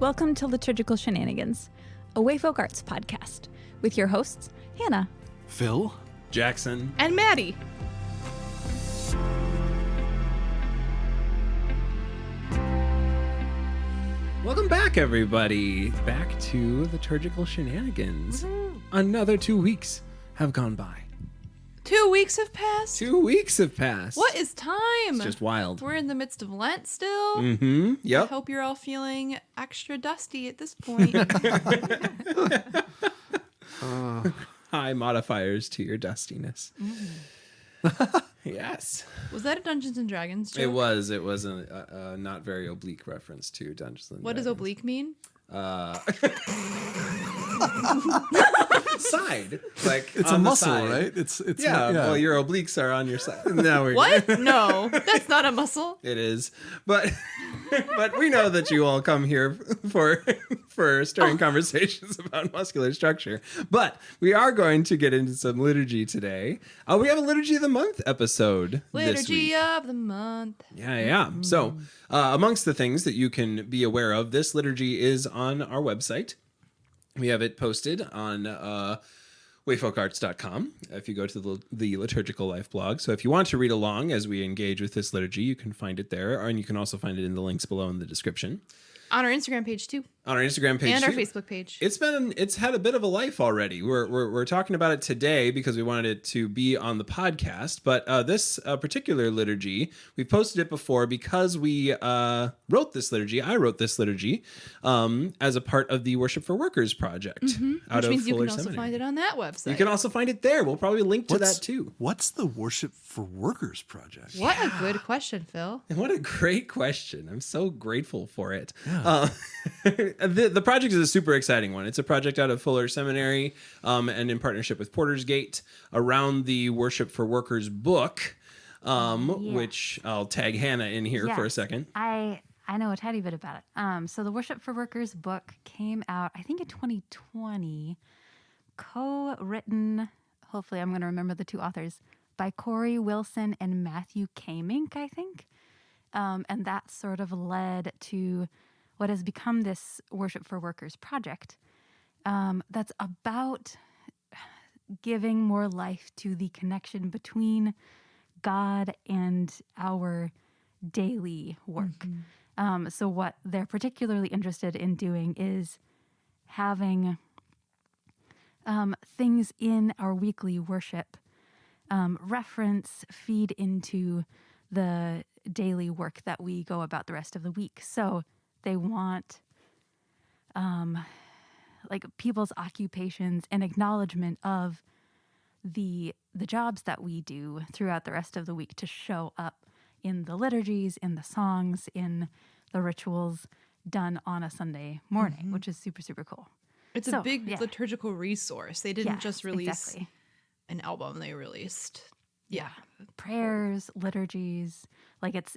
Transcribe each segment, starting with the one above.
Welcome to Liturgical Shenanigans, a Wayfolk Arts podcast, with your hosts, Hannah, Phil, Jackson, and Maddie. Welcome back, everybody. Back to Liturgical Shenanigans. Another 2 weeks have gone by. 2 weeks have passed? 2 weeks have passed. What is time? It's just wild. We're in the midst of Lent still. Mm-hmm. I Yep. hope you're all feeling extra dusty at this point. High modifiers to your dustiness. Yes. Was that a Dungeons and Dragons joke? It was. It was a not very oblique reference to Dungeons and What does Dragons. oblique mean? Side. Like it's on a the muscle, side. right? It's Yeah, well, your obliques are on your side. No, we're What? No, that's not a muscle. It is, but we know that you all come here for stirring conversations about muscular structure. But we are going to get into some liturgy today. We have a Liturgy of the Month episode this Liturgy week. of the Month. Yeah. So amongst the things that you can be aware of, this liturgy is on our website. We have it posted on wayfolkarts.com if you go to the Liturgical Life blog. So if you want to read along as we engage with this liturgy, you can find it there, and you can also find it in the links below in the description. On our Instagram page too. On our Instagram page And our too. Facebook page. It's had a bit of a life already. We're talking about it today because we wanted it to be on the podcast. But this particular liturgy, we posted it before because we wrote this liturgy. I wrote this liturgy as a part of the Worship for Workers project. Out Which of means you Fuller can also Seminary. find it on that website. You can also find it there. We'll probably link to that too. What's the Worship for Workers project? What a good question, Phil. And what a great question. I'm so grateful for it. Yeah. The project is a super exciting one. It's a project out of Fuller Seminary and in partnership with Porter's Gate around the Worship for Workers book, which I'll tag Hannah in here for a second. I know a tiny bit about it. So the Worship for Workers book came out, I think in 2020, co-written, hopefully I'm going to remember the two authors, by Corey Wilson and Matthew Kamink, I think. And that sort of led to what has become this Worship for Workers project that's about giving more life to the connection between God and our daily work. So what they're particularly interested in doing is having things in our weekly worship reference, feed into the daily work that we go about the rest of the week. So they want like people's occupations and acknowledgement of the jobs that we do throughout the rest of the week to show up in the liturgies, in the songs, in the rituals done on a Sunday morning, which is super, super cool. It's a big liturgical resource. They didn't just release an album. They released prayers, liturgies. Like it's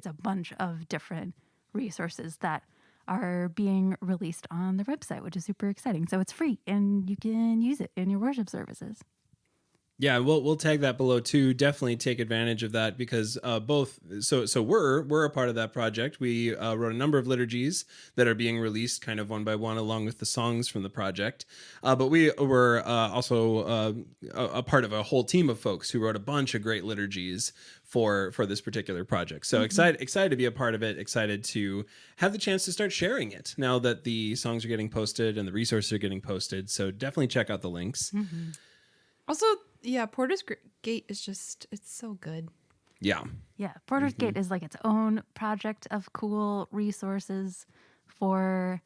a bunch of different resources that are being released on the website, which is super exciting. So it's free and you can use it in your worship services. Yeah, we'll tag that below too. Definitely take advantage of that because both. So we're a part of that project. We wrote a number of liturgies that are being released kind of one by one along with the songs from the project. But we were also a part of a whole team of folks who wrote a bunch of great liturgies for this particular project. So excited to be a part of it. Excited to have the chance to start sharing it now that the songs are getting posted and the resources are getting posted. So definitely check out the links. Also, yeah, Porter's Gate is just, it's so good. Yeah. Yeah, Porter's Gate is like its own project of cool resources for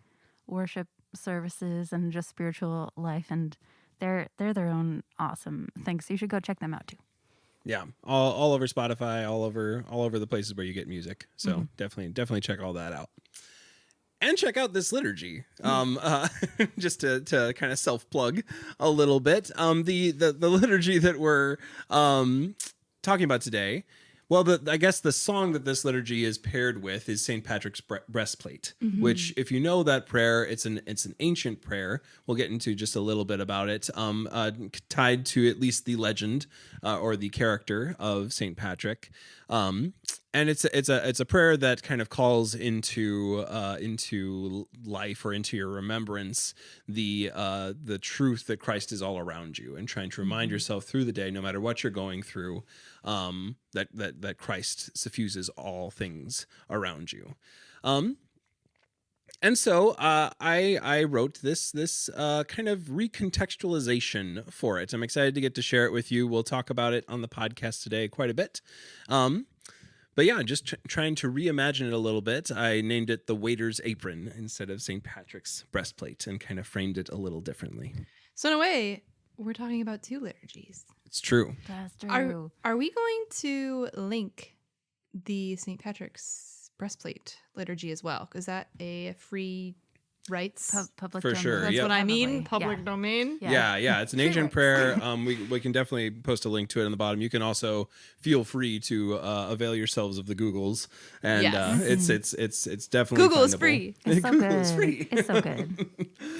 worship services and just spiritual life, and they're their own awesome thing. So you should go check them out too. Yeah, all over Spotify, all over the places where you get music. So definitely check all that out. And check out this liturgy, just to kind of self-plug a little bit. The liturgy that we're talking about today Well, I guess the song that this liturgy is paired with is St. Patrick's Breastplate, which, if you know that prayer, it's an ancient prayer. We'll get into just a little bit about it, tied to at least the legend or the character of St. Patrick. And it's a prayer that kind of calls into life or into your remembrance the truth that Christ is all around you, and trying to remind yourself through the day, no matter what you're going through, that Christ suffuses all things around you. And so I wrote this kind of recontextualization for it. I'm excited to get to share it with you. We'll talk about it on the podcast today quite a bit. But yeah, just trying to reimagine it a little bit. I named it the Waiter's Apron instead of St. Patrick's Breastplate, and kind of framed it a little differently. So in a way, we're talking about two liturgies. It's true. That's true. Are we going to link the St. Patrick's Breastplate liturgy as well? Is that a free rights? Public For domain. sure, That's yep. what I mean. Probably. Public domain. Yeah. It's an ancient prayer. We can definitely post a link to it on the bottom. You can also feel free to avail yourselves of the Googles, and Yes. it's definitely Google is findable. free. It's so Google good. is free. It's so good.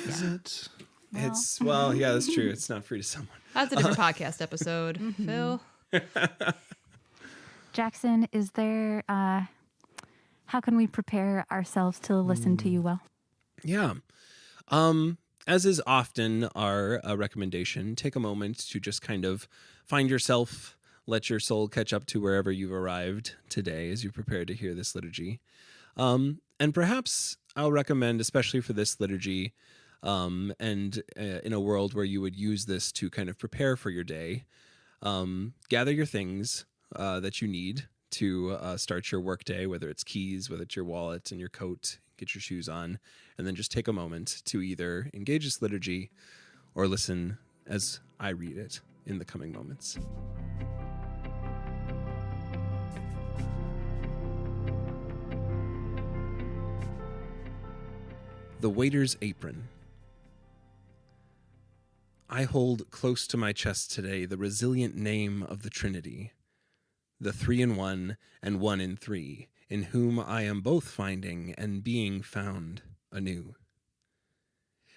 Is it? Yeah, that's true. It's not free to someone. That's a different podcast episode. Phil. Jackson, is there? How can we prepare ourselves to listen to you well? Yeah. As is often our recommendation, take a moment to just kind of find yourself, let your soul catch up to wherever you've arrived today as you prepare to hear this liturgy. And perhaps I'll recommend, especially for this liturgy, and in a world where you would use this to kind of prepare for your day, gather your things that you need to start your workday, whether it's keys, whether it's your wallet and your coat, get your shoes on, and then just take a moment to either engage this liturgy or listen as I read it in the coming moments. The Waiter's Apron. I hold close to my chest today the resilient name of the Trinity, the 3 in 1 and 1 in 3, in whom I am both finding and being found anew.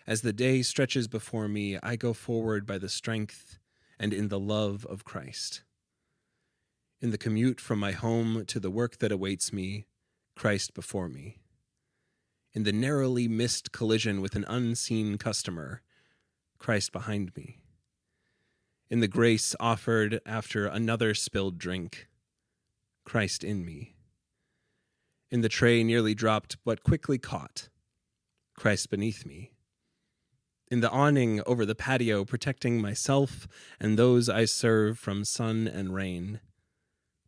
As the day stretches before me, I go forward by the strength and in the love of Christ. In the commute from my home to the work that awaits me, Christ before me. In the narrowly missed collision with an unseen customer, Christ behind me. In the grace offered after another spilled drink, Christ in me. In the tray nearly dropped but quickly caught, Christ beneath me. In the awning over the patio protecting myself and those I serve from sun and rain,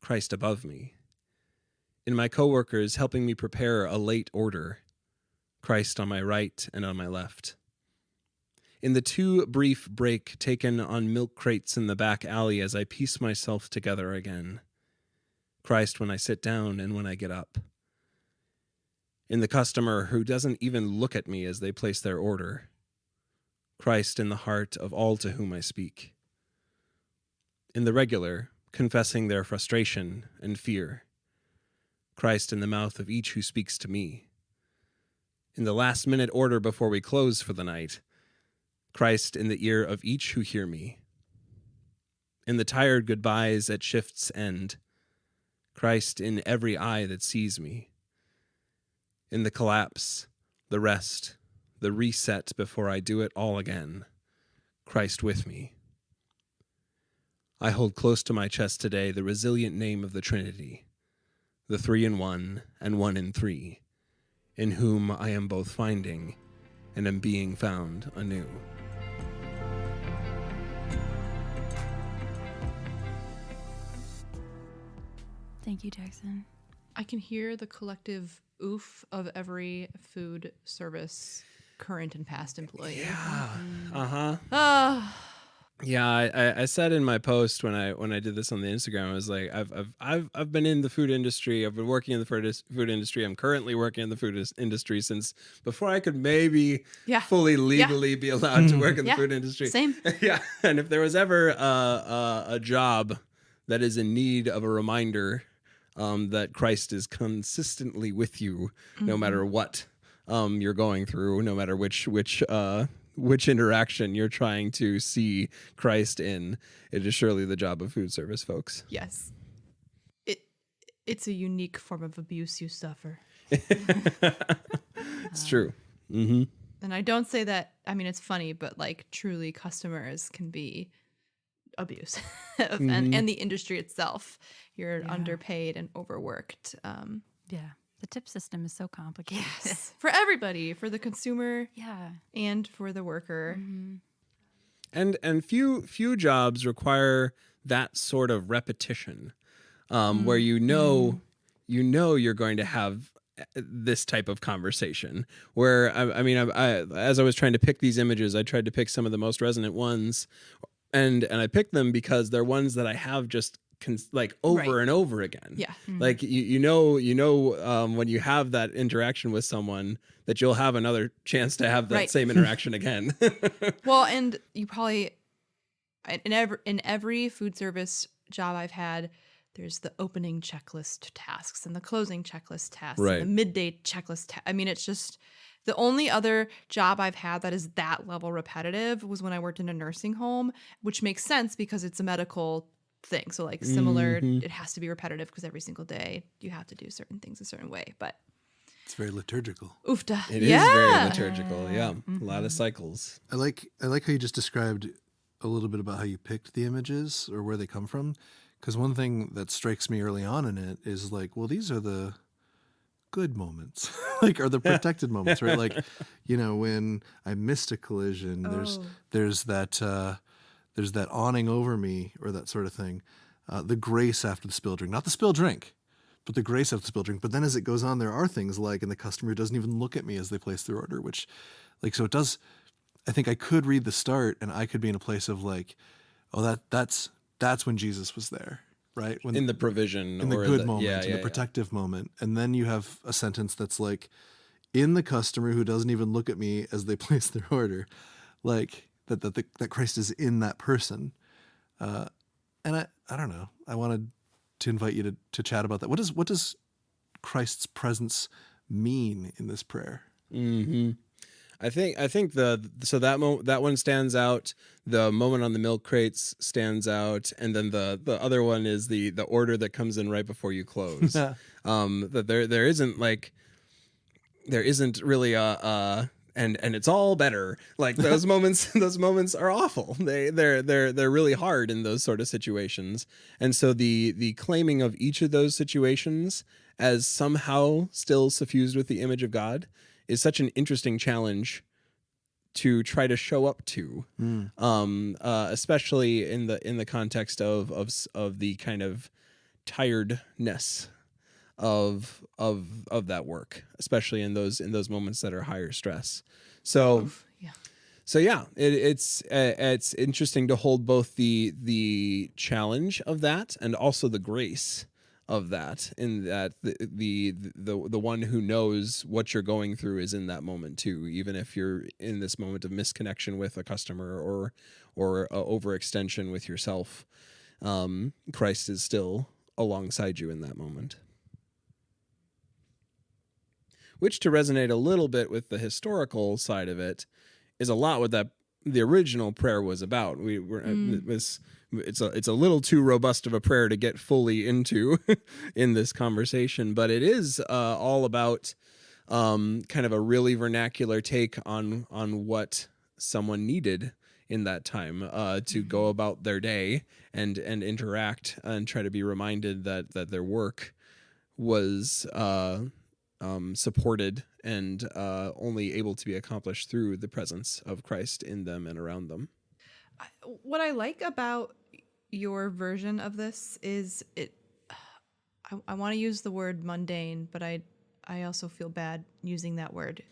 Christ above me. In my coworkers helping me prepare a late order, Christ on my right and on my left. In the too brief break taken on milk crates in the back alley as I piece myself together again, Christ when I sit down and when I get up. In the customer who doesn't even look at me as they place their order, Christ in the heart of all to whom I speak. In the regular, confessing their frustration and fear, Christ in the mouth of each who speaks to me. In the last-minute order before we close for the night, Christ in the ear of each who hear me. In the tired goodbyes at shift's end, Christ in every eye that sees me. In the collapse, the rest, the reset before I do it all again, Christ with me. I hold close to my chest today the resilient name of the Trinity, the 3 in 1 and 1 in 3, in whom I am both finding and am being found anew. Thank you, Jackson. I can hear the collective oof of every food service current and past employee. Yeah. Ah, Yeah, I said in my post when I did this on the Instagram, I was like, I've been in the food industry. I've been working in the food industry. I'm currently working in the food industry since before I could maybe fully legally be allowed to work in the food industry. Same. Yeah, and if there was ever a job that is in need of a reminder that Christ is consistently with you, no matter what you're going through, no matter which interaction you're trying to see Christ in. It is surely the job of food service folks. Yes. It's a unique form of abuse you suffer. It's true. Mm-hmm. And I don't say that, I mean, it's funny, but like truly customers can be abuse and the industry itself. You're underpaid and overworked. Yeah. The tip system is so complicated. Yes. For everybody, for the consumer Yeah. and for the worker. And few jobs require that sort of repetition, where you know you're going to have this type of conversation. Where I mean, as I was trying to pick these images, I tried to pick some of the most resonant ones, and I picked them because they're ones that I have just like over and over again. Yeah. Like you know when you have that interaction with someone that you'll have another chance to have that same interaction again. Well, and you probably in every food service job I've had, there's the opening checklist tasks and the closing checklist tasks and the midday checklist. I mean, it's just the only other job I've had that is that level repetitive was when I worked in a nursing home, which makes sense because it's a medical thing. So like similar, it has to be repetitive because every single day you have to do certain things a certain way. But It's very liturgical. oofda. It is very liturgical. Yeah. A lot of cycles. I like how you just described a little bit about how you picked the images or where they come from. Because one thing that strikes me early on in it is like, well, these are the good moments, like, are the protected moments, right? Like, you know, when I missed a collision, there's that awning over me or that sort of thing. The grace after the spill drink, not the spill drink, but the grace after the spill drink. But then as it goes on, there are things like, and the customer doesn't even look at me as they place their order, which, like, so it does. I think I could read the start, and I could be in a place of like, oh, that's when Jesus was there, right? When In the provision. in the or good moment, in the yeah. protective moment. And then you have a sentence that's like, in the customer who doesn't even look at me as they place their order, like that Christ is in that person. And I don't know. I wanted to invite you to chat about that. What does Christ's presence mean in this prayer? Mm-hmm. I think that one stands out. The moment on the milk crates stands out, and then the other one is the order that comes in right before you close. That there isn't really a and it's all better. Like those moments are awful. They're really hard in those sort of situations. And so the claiming of each of those situations as somehow still suffused with the image of God is such an interesting challenge to try to show up to, especially in the context of the kind of tiredness of that work, especially in those moments that are higher stress. So it's interesting to hold both the challenge of that and also the grace of that, in that the one who knows what you're going through is in that moment too, even if you're in this moment of misconnection with a customer or overextension with yourself. Christ is still alongside you in that moment. Which, to resonate a little bit with the historical side of it, is a lot what the original prayer was about. It's a little too robust of a prayer to get fully into in this conversation, but it is all about kind of a really vernacular take on what someone needed in that time to go about their day and interact and try to be reminded that their work was supported and only able to be accomplished through the presence of Christ in them and around them. What I like about your version of this is I want to use the word mundane, but I also feel bad using that word.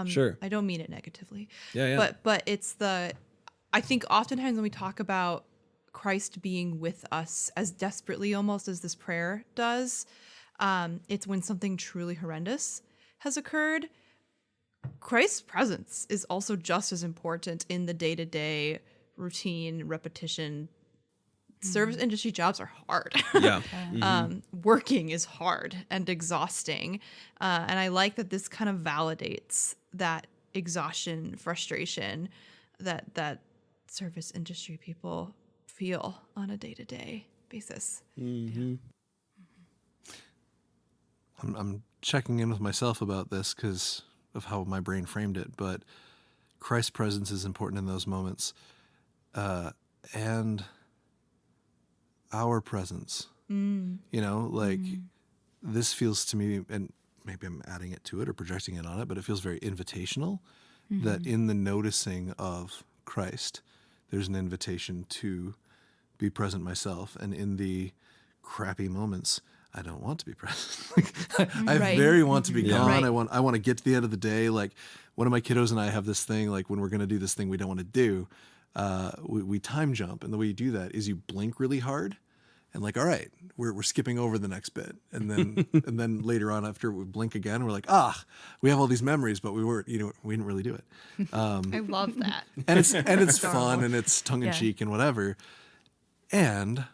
Sure. I don't mean it negatively. Yeah. But it's I think oftentimes when we talk about Christ being with us as desperately almost as this prayer does, it's when something truly horrendous has occurred. Christ's presence is also just as important in the day-to-day routine repetition service industry jobs are hard. Yeah. Working is hard and exhausting. And I like that this kind of validates that exhaustion, frustration that service industry people feel on a day-to-day basis. I'm checking in with myself about this because of how my brain framed it, but Christ's presence is important in those moments, and our presence. This feels to me, and maybe I'm adding it to it or projecting it on it, but it feels very invitational. That in the noticing of Christ, there's an invitation to be present myself, and in the crappy moments, I don't want to be present. I very want to be gone. Right. I want to get to the end of the day. Like one of my kiddos and I have this thing, like when we're going to do this thing we don't want to do, we time jump. And the way you do that is you blink really hard and like, all right, we're skipping over the next bit. And then, and then later on after we blink again, we're like, we have all these memories, but we didn't really do it. I love that. And it's fun and it's tongue in cheek and whatever. And,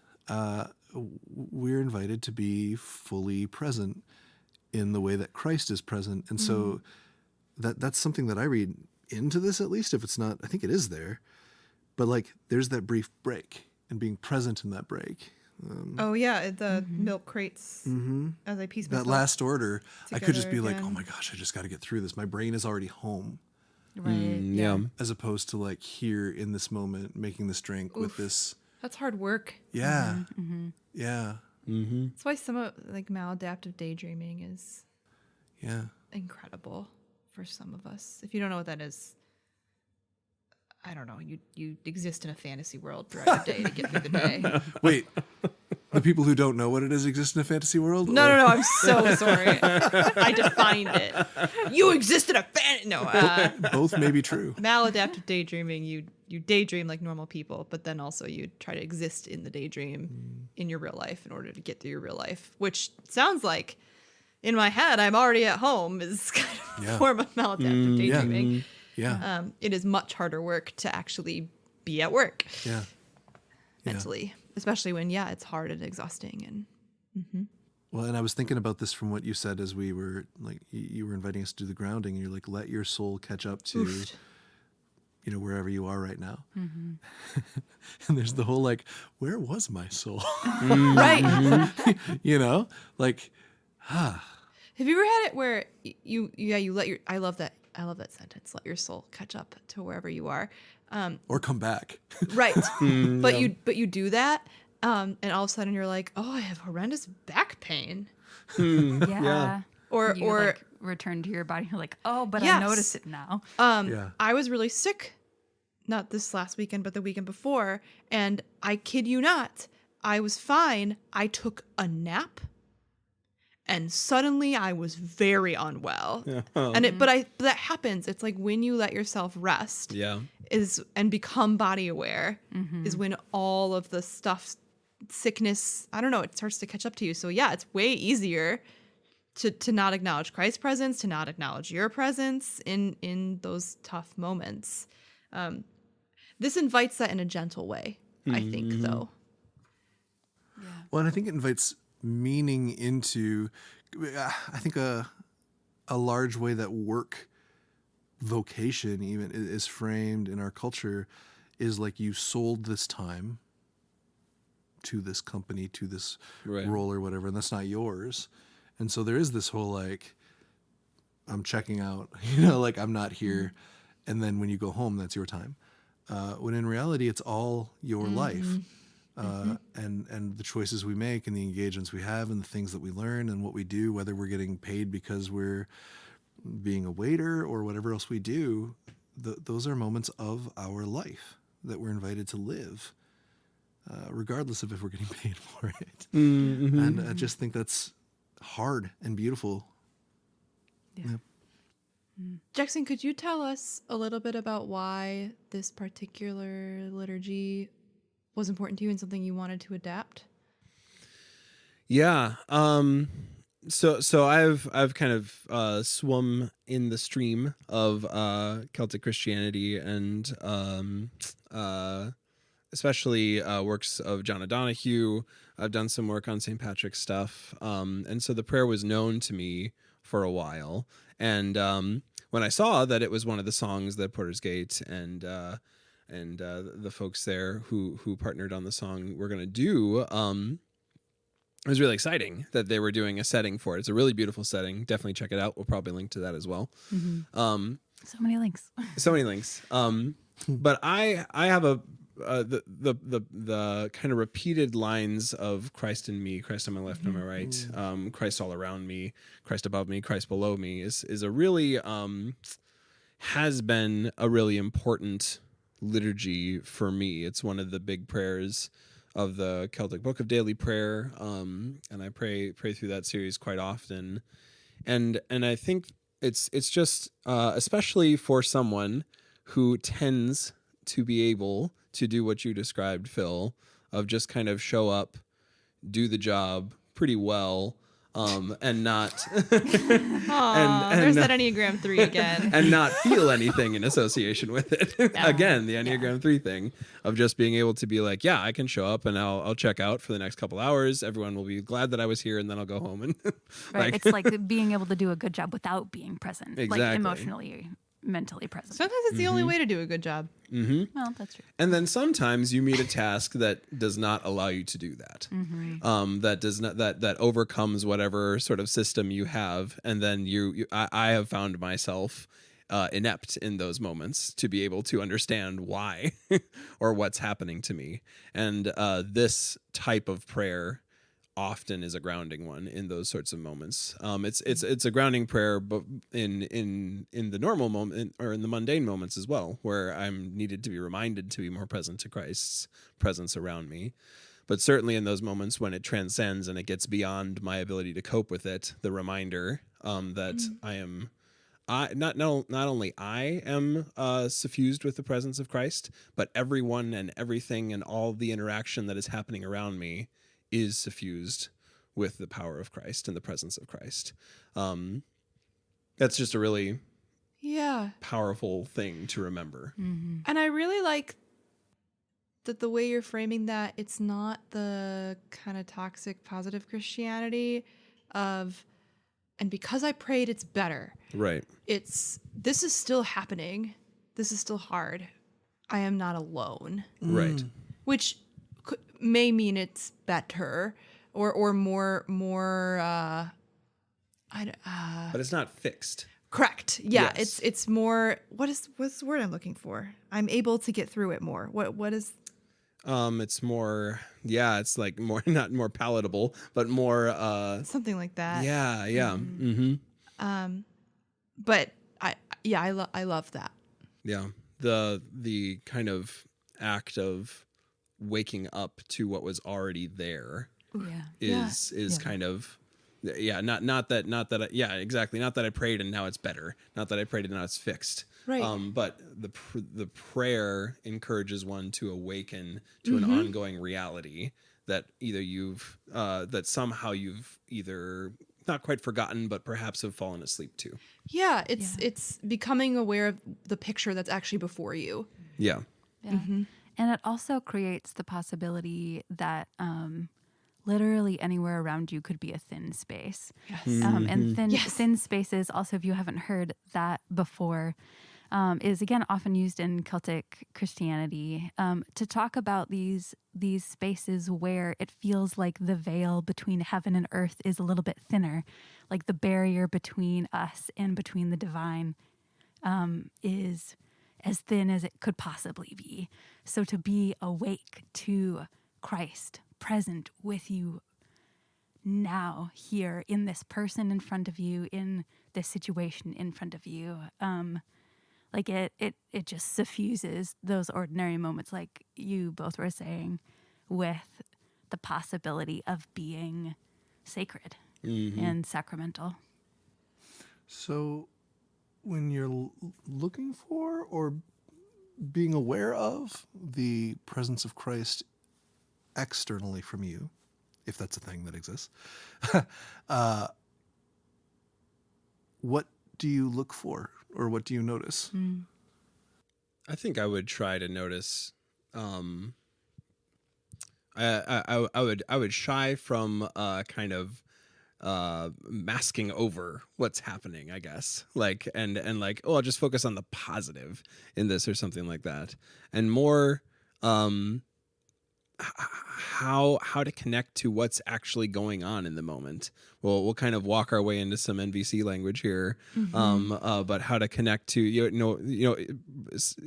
we're invited to be fully present in the way that Christ is present. And so that's something that I read into this, at least if it's not, I think it is there, but like there's that brief break and being present in that break. The milk crates as I piece myself that last order, I could just be like, again. oh my gosh, I just got to get through this. My brain is already home. Right. As opposed to like here in this moment, making this drink with this. That's hard work. Yeah. Yeah. That's why some of like maladaptive daydreaming is incredible for some of us. If you don't know what that is, I don't know. You exist in a fantasy world throughout your day to get through the day. Wait, the people who don't know what it is exist in a fantasy world? No, I'm so sorry. I defined it. You exist in a Both may be true. Maladaptive daydreaming, you daydream like normal people, but then also you try to exist in the daydream in your real life in order to get through your real life, which sounds like in my head I'm already at home is kind of a form of maladaptive daydreaming. Yeah. It is much harder work to actually be at work mentally, especially when it's hard and exhausting. And Well, and I was thinking about this from what you said as we were like, you were inviting us to do the grounding, and you're like, let your soul catch up to, wherever you are right now. And there's the whole like, where was my soul? right. Like, Have you ever had it where you let your, I love that sentence, let your soul catch up to wherever you are. or come back. Right. But you do that. And all of a sudden you're like, oh, I have horrendous back pain. Or like return to your body. You're like, oh, but Yes. I notice it now. I was really sick, not this last weekend, but the weekend before. And I kid you not, I was fine. I took a nap and suddenly I was very unwell. But that happens. It's like when you let yourself rest and become body aware is when all of the stuff, sickness, I don't know, it starts to catch up to you. So it's way easier to not acknowledge Christ's presence, to not acknowledge your presence in those tough moments. This invites that in a gentle way, I think, though. Well, and I think it invites meaning into, I think a large way that work vocation even is framed in our culture is like you sold this time to this company, to this role or whatever, and that's not yours. And so there is this whole like, I'm checking out, like I'm not here. And then when you go home, that's your time. When in reality, it's all your life. And the choices we make and the engagements we have and the things that we learn and what we do, whether we're getting paid because we're being a waiter or whatever else we do, those are moments of our life that we're invited to live, regardless of if we're getting paid for it. And I just think that's hard and beautiful. Jackson, could you tell us a little bit about why this particular liturgy was important to you and something you wanted to adapt? Yeah. So I've kind of swum in the stream of Celtic Christianity and especially works of John O'Donohue. I've done some work on St. Patrick's stuff. And so the prayer was known to me for a while. And when I saw that it was one of the songs that Porter's Gate and the folks there who partnered on the song were going to do, it was really exciting that they were doing a setting for it. It's a really beautiful setting. Definitely check it out. We'll probably link to that as well. So many links. So many links. But I have the kind of repeated lines of Christ in me, Christ on my left and on my right, Christ all around me, Christ above me, Christ below me is a really has been a really important liturgy for me. It's one of the big prayers of the Celtic Book of Daily Prayer, and I pray through that series quite often, and I think it's just especially for someone who tends to be able to do what you described, Phil, of just kind of show up, do the job pretty well, and not there's that Enneagram 3 again. and not feel anything in association with it. Yeah. Again, the Enneagram 3 thing of just being able to be like, yeah, I can show up and I'll check out for the next couple hours. Everyone will be glad that I was here, and then I'll go home and Right. It's like being able to do a good job without being present, Exactly. like emotionally, mentally present. Sometimes it's the only way to do a good job. Well, that's true. And then sometimes you meet a task that does not allow you to do that. That does not that overcomes whatever sort of system you have, and then I have found myself inept in those moments to be able to understand why or what's happening to me. And this type of prayer often is a grounding one in those sorts of moments. It's a grounding prayer, but in the normal moment or in the mundane moments as well, where I'm needed to be reminded to be more present to Christ's presence around me. But certainly in those moments when it transcends and it gets beyond my ability to cope with it, the reminder that not only I am suffused with the presence of Christ, but everyone and everything and all the interaction that is happening around me is suffused with the power of Christ and the presence of Christ. That's just a really powerful thing to remember. And I really like that the way you're framing that, it's not the kind of toxic positive Christianity of, and because I prayed, it's better. Right. This is still happening. This is still hard. I am not alone. Right. Which may mean it's better or more but it's not fixed. correct. Yeah, Yes. it's more what's the word I'm looking for? I'm able to get through it more. What is It's more it's like more not more palatable, but more something like that. yeah. But I love that. Yeah. The kind of act of waking up to what was already there is kind of not that exactly, not that I prayed and now it's better, not that I prayed and now it's fixed, Right. But the prayer encourages one to awaken to an ongoing reality that that somehow you've either not quite forgotten but perhaps have fallen asleep to. Yeah, it's becoming aware of the picture that's actually before you. Yeah. And it also creates the possibility that literally anywhere around you could be a thin space. Yes. And thin spaces, also, if you haven't heard that before, is again often used in Celtic Christianity to talk about these spaces where it feels like the veil between heaven and earth is a little bit thinner, like the barrier between us and between the divine is as thin as it could possibly be. So to be awake to Christ present with you now, here, in this person in front of you, in this situation in front of you, like it just suffuses those ordinary moments, like you both were saying, with the possibility of being sacred and sacramental. So when you're looking for or being aware of the presence of Christ externally from you, if that's a thing that exists, what do you look for or what do you notice? I think I would try to notice I would shy from kind of masking over what's happening, I guess, like and like, oh, I'll just focus on the positive in this or something like that, and more how to connect to what's actually going on in the moment. We'll kind of walk our way into some NVC language here, but how to connect to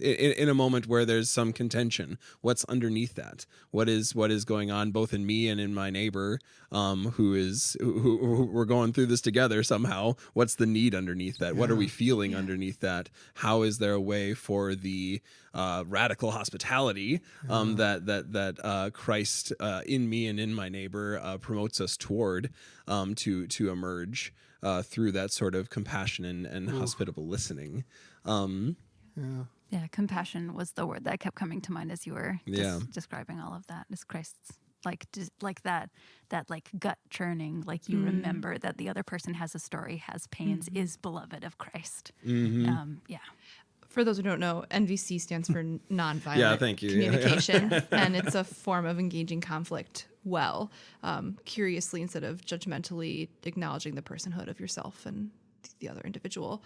in a moment where there's some contention. What's underneath that? What is going on both in me and in my neighbor, who we're going through this together somehow. What's the need underneath that? What are we feeling underneath that? How is there a way for the radical hospitality that Christ in me and in my neighbor promotes us toward, to emerge through that sort of compassion and hospitable listening. Yeah, compassion was the word that kept coming to mind as you were describing all of that. Is Christ's like that like gut churning, like you remember that the other person has a story, has pains, is beloved of Christ. For those who don't know, NVC stands for nonviolent communication, and it's a form of engaging conflict well, curiously instead of judgmentally acknowledging the personhood of yourself and the other individual.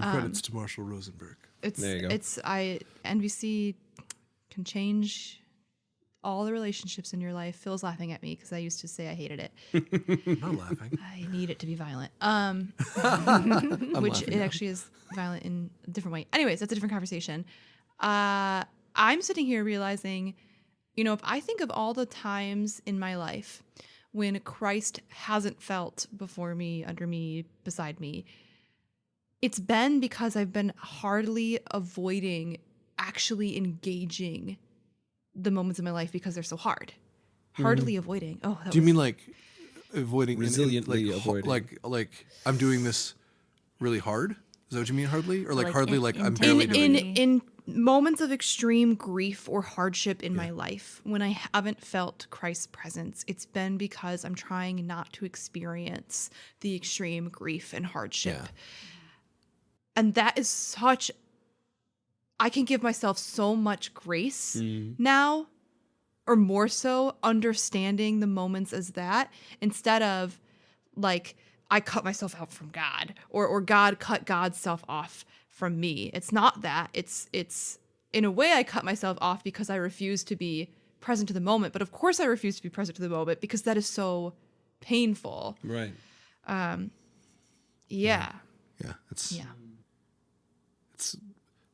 Credits to Marshall Rosenberg. There you go. NVC can change all the relationships in your life. Phil's laughing at me because I used to say I hated it. I'm not laughing. I need it to be violent. Which it actually is violent in a different way. Anyways, that's a different conversation. I'm sitting here realizing, if I think of all the times in my life when Christ hasn't felt before me, under me, beside me, it's been because I've been hardly avoiding actually engaging the moments in my life because they're so hard. Hardly avoiding. Oh, do you mean like avoiding, resiliently avoiding? Like I'm doing this really hard? Is that what you mean, hardly, or like Like hardly? Like I'm intentionally. barely doing it. in moments of extreme grief or hardship in my life, when I haven't felt Christ's presence, it's been because I'm trying not to experience the extreme grief and hardship. Yeah. And that is I can give myself so much grace now, or more so, understanding the moments as that, instead of like I cut myself out from God, or God cut God's self off from me. It's not that. It's in a way I cut myself off because I refuse to be present to the moment. But of course I refuse to be present to the moment because that is so painful. Right. Yeah.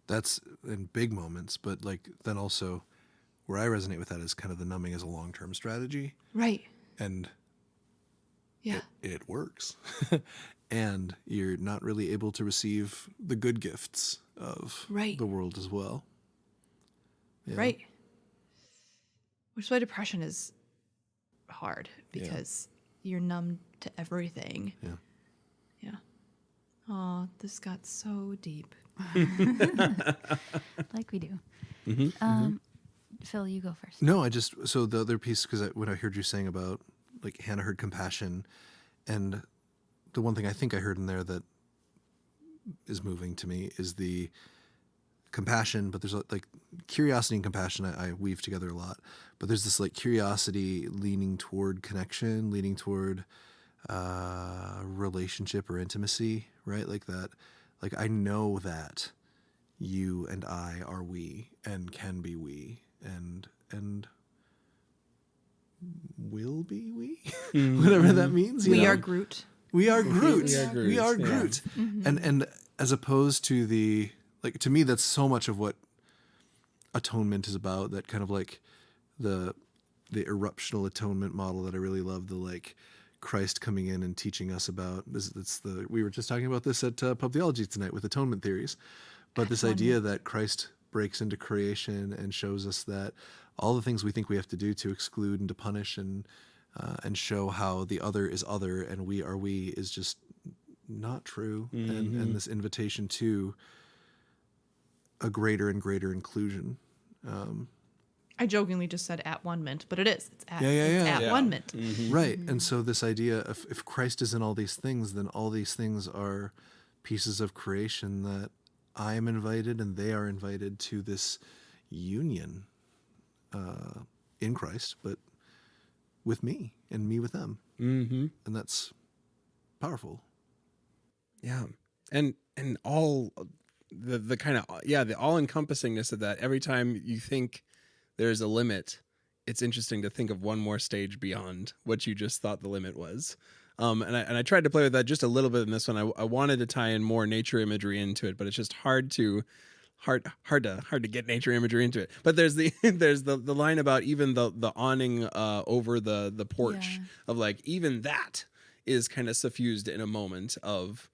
That's in big moments, but like then also where I resonate with that is kind of the numbing as a long-term strategy. Right. And it works. And you're not really able to receive the good gifts of the world as well. Yeah. Right. Which is why depression is hard, because you're numb to everything. Yeah. Yeah. Oh, this got so deep. Like we do. Phil, you go first. No, so the other piece, because when I heard you saying about, like, Hannah heard compassion, and the one thing I think I heard in there that is moving to me is the compassion, but there's like curiosity and compassion I weave together a lot, but there's this like curiosity leaning toward connection, leaning toward relationship or intimacy, right? Like that, like I know that you and I are we and can be we and will be we, whatever that means. We are Groot. We are Groot. We are Yeah. Groot. And as opposed to the, like, to me, that's so much of what atonement is about, that kind of like the eruptional atonement model that I really love, the like Christ coming in and teaching us about this. We were just talking about this at Pub Theology tonight with atonement theories, but this idea that Christ breaks into creation and shows us that all the things we think we have to do to exclude and to punish and show how the other is other and we are we is just not true. And this invitation to a greater and greater inclusion. I jokingly just said at one mint, but it is. It's at, Yeah. one mint. Right. And so this idea of if Christ is in all these things, then all these things are pieces of creation that I am invited and they are invited to this union in Christ, but with me and me with them. Mm-hmm. And that's powerful. Yeah. And all the kind of, the all encompassingness of that. Every time you think there's a limit, it's interesting to think of one more stage beyond what you just thought the limit was. And I tried to play with that just a little bit in this one. I wanted to tie in more nature imagery into it, but it's just hard to get nature imagery into it. But there's the the line about even the awning over the porch of like, even that is kind of suffused in a moment of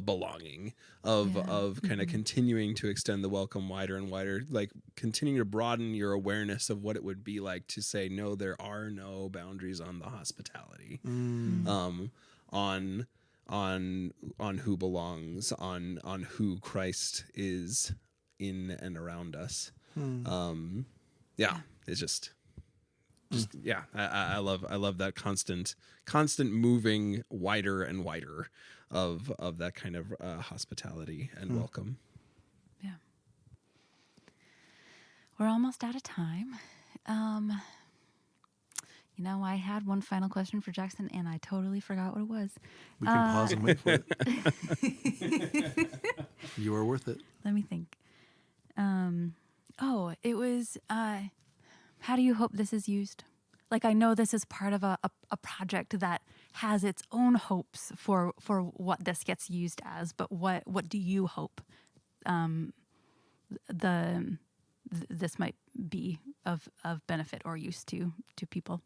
belonging, of kind of continuing to extend the welcome wider and wider, like continuing to broaden your awareness of what it would be like to say, no, there are no boundaries on the hospitality, on who belongs, on who Christ is in and around us. It's just I love that constant moving wider and wider of that kind of hospitality and welcome. Yeah. We're almost out of time. I had one final question for Jackson, and I totally forgot what it was. We can pause and wait for it. You are worth it. Let me think. It was, how do you hope this is used? Like, I know this is part of a project that has its own hopes for what this gets used as, but what do you hope this might be of benefit or use to people?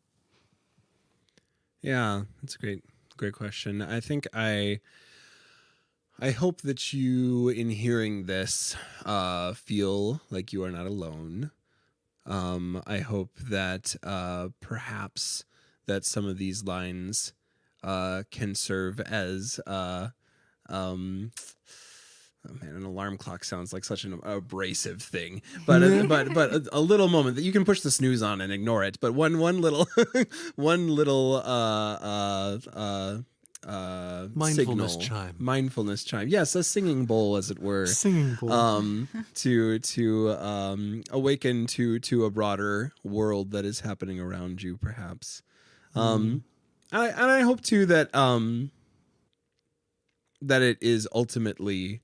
Yeah, that's a great question. I think I hope that you, in hearing this, feel like you are not alone. I hope that perhaps that some of these lines can serve as an alarm clock sounds like such an abrasive thing, but a little moment that you can push the snooze on and ignore it. But one little mindfulness chime. Yes, a singing bowl, as it were. Singing bowl. To awaken to a broader world that is happening around you, perhaps. I hope too that it is ultimately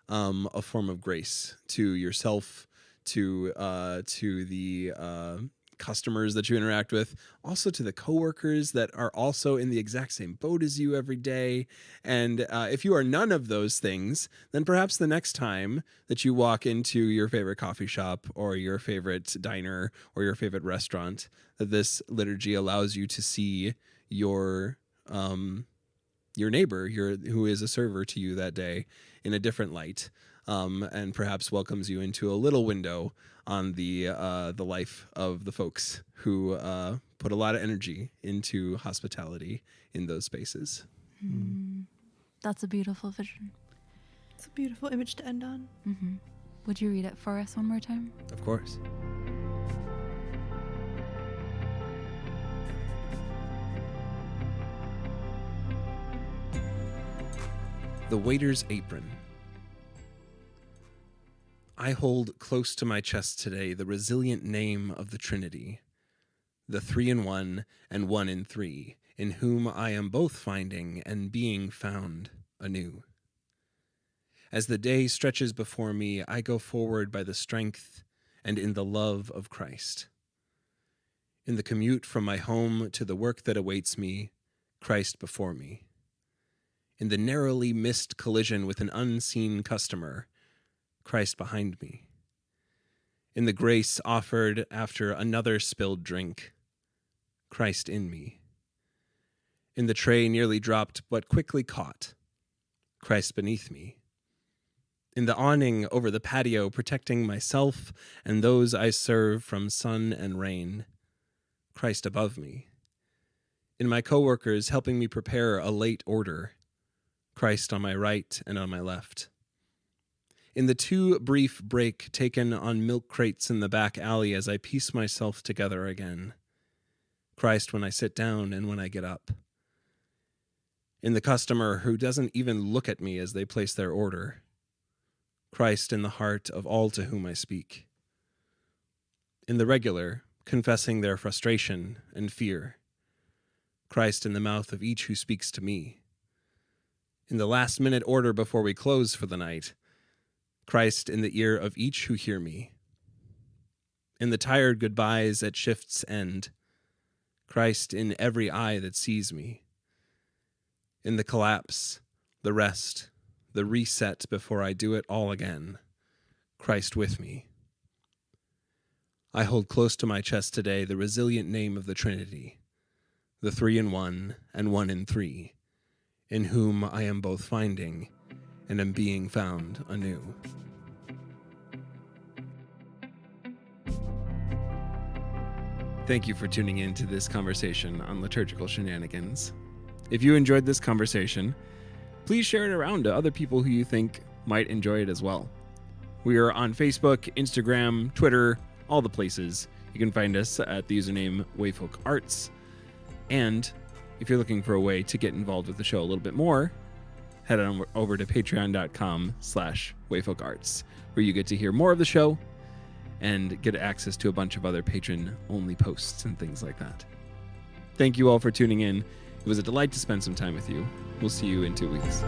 a form of grace to yourself, to the customers that you interact with, also to the coworkers that are also in the exact same boat as you every day. And if you are none of those things, then perhaps the next time that you walk into your favorite coffee shop or your favorite diner or your favorite restaurant, that this liturgy allows you to see your neighbor, who is a server to you that day, in a different light, and perhaps welcomes you into a little window on the life of the folks who put a lot of energy into hospitality in those spaces. That's a beautiful vision. It's a beautiful image to end on. Mm-hmm. Would you read it for us one more time? Of course. The waiter's apron. I hold close to my chest today the resilient name of the Trinity, the 3 in 1 and 1 in 3, in whom I am both finding and being found anew. As the day stretches before me, I go forward by the strength and in the love of Christ. In the commute from my home to the work that awaits me, Christ before me. In the narrowly missed collision with an unseen customer, Christ behind me. In the grace offered after another spilled drink, Christ in me. In the tray nearly dropped but quickly caught, Christ beneath me. In the awning over the patio protecting myself and those I serve from sun and rain, Christ above me. In my coworkers helping me prepare a late order, Christ on my right and on my left. In the too brief break taken on milk crates in the back alley as I piece myself together again, Christ when I sit down and when I get up. In the customer who doesn't even look at me as they place their order, Christ in the heart of all to whom I speak. In the regular, confessing their frustration and fear, Christ in the mouth of each who speaks to me. In the last-minute order before we close for the night, Christ in the ear of each who hear me. In the tired goodbyes at shift's end, Christ in every eye that sees me. In the collapse, the rest, the reset before I do it all again, Christ with me. I hold close to my chest today the resilient name of the Trinity, the 3 in 1 and 1 in 3, in whom I am both finding and am being found anew. Thank you for tuning in to this conversation on Liturgical Shenanigans. If you enjoyed this conversation, please share it around to other people who you think might enjoy it as well. We are on Facebook, Instagram, Twitter, all the places. You can find us at the username Wayfolk Arts. And if you're looking for a way to get involved with the show a little bit more, head on over to patreon.com/wayfolkarts, where you get to hear more of the show and get access to a bunch of other patron-only posts and things like that. Thank you all for tuning in. It was a delight to spend some time with you. We'll see you in 2 weeks.